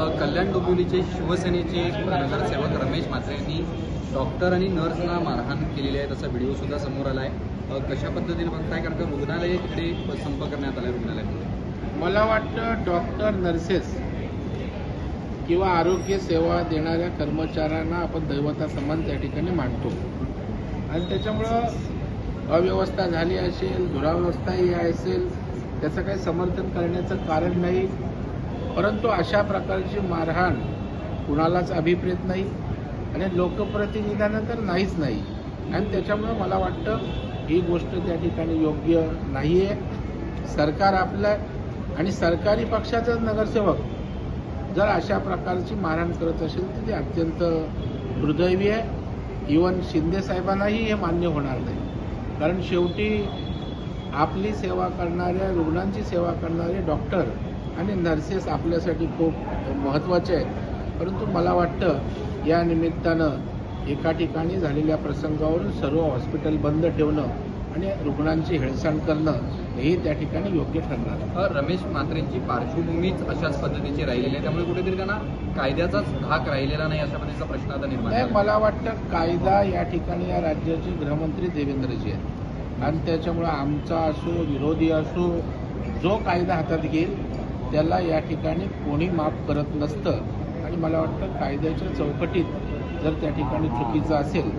कल्याण डोंबिवलीचे शिवसेनेचे नगरसेवक रमेश म्हात्रे यांनी डॉक्टर आणि नर्सना मारहाण केलेली आहे, तसा व्हिडिओ सुद्धा समोर आला आहे. कशा पद्धतीने बघताय, कारण का रुग्णालय तिकडे संप करण्यात आला रुग्णालयामध्ये? मला वाटतं डॉक्टर, नर्सेस किंवा आरोग्य सेवा देणाऱ्या कर्मचाऱ्यांना आपण दैवता समान त्या ठिकाणी मानतो आणि त्याच्यामुळं अव्यवस्था झाली असेल, दुरावस्थाही असेल, त्याचं काही समर्थन करण्याचं कारण नाही. परंतु अशा प्रकारची मारहाण कुणालाच अभिप्रेत नाही आणि लोकप्रतिनिधींना तर नाहीच नाही. आणि त्याच्यामुळं मला वाटतं ही गोष्ट त्या ठिकाणी योग्य नाही आहे. सरकार आपलं आणि सरकारी पक्षाचाच नगरसेवक जर अशा प्रकारची मारहाण करत असेल तर ते अत्यंत दुर्दैवी आहे. इवन शिंदे साहेबांनाही हे मान्य होणार नाही, कारण शेवटी आपली सेवा करणाऱ्या, रुग्णांची सेवा करणारे डॉक्टर आणि नर्सेस आपल्यासाठी खूप महत्त्वाचे आहेत. परंतु मला वाटतं या निमित्तानं एका ठिकाणी झालेल्या प्रसंगावरून सर्व हॉस्पिटल बंद ठेवणं आणि रुग्णांची हेळसांड करणं हेही त्या ठिकाणी योग्य ठरणार. रमेश म्हात्रेंची पार्श्वभूमीच अशाच पद्धतीची राहिलेली आहे, त्यामुळे कुठेतरी त्यांना कायद्याचाच धाक राहिलेला नाही, अशा पद्धतीचा प्रश्न आता निर्माण नाही. झाला. मला वाटतं कायदा या ठिकाणी या राज्याचे गृहमंत्री देवेंद्रजी आहेत आणि त्याच्यामुळं आमचा असो, विरोधी असो, जो कायदा हातात घेईल त्याला या ठिकाणी कोणी माफ करत नसतं. आणि मला वाटतं कायद्याच्या चौकटीत जर त्या ठिकाणी चुकीचं असेल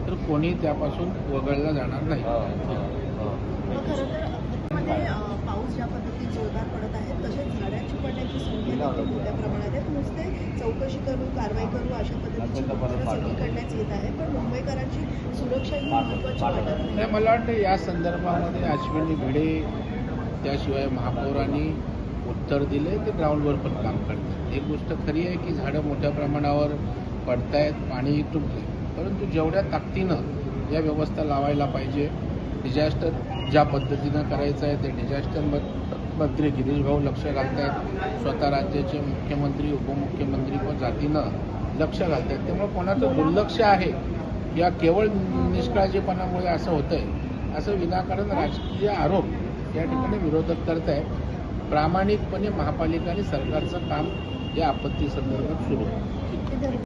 तर कोणी त्यापासून वगळला जाणार नाही. खरं तर पाऊस ज्या पद्धतीने जोरदार पडत आहे तसेच झाडांची पडण्याची संख्या मोठ्या प्रमाणात आहे. नुसते चौकशी करू, कारवाई करू अशा पद्धतीची उत्तरं सगळी करण्यात येत आहे, पण मुंबईकरांची सुरक्षा ही महत्त्वाची वाटत नाही. मला वाटतं या संदर्भामध्ये अश्विनी भिडे त्याशिवाय महापौरांनी उत्तर दिले, ते ग्राउंडवर पण काम करतात. एक गोष्ट खरी आहे की झाडं मोठ्या प्रमाणावर पडतायत, पाणी तुटते, परंतु जेवढ्या ताकदीनं या व्यवस्था लावायला पाहिजे, डिझास्टर ज्या पद्धतीनं करायचं आहे ते डिझास्टर मंत्री गिरीश भाऊ लक्ष घालत आहेत. स्वतः राज्याचे मुख्यमंत्री, उपमुख्यमंत्री पण जातीनं लक्ष घालत आहेत. त्यामुळे कोणाचं दुर्लक्ष आहे या केवळ निष्काळजीपणामुळे असं होतंय, असं विनाकारण राजकीय आरोप या ठिकाणी विरोधक करत आहेत. प्रामाणिकपणे महापालिका आणि सरकारचं काम या आपत्ती संदर्भात सुरू आहे.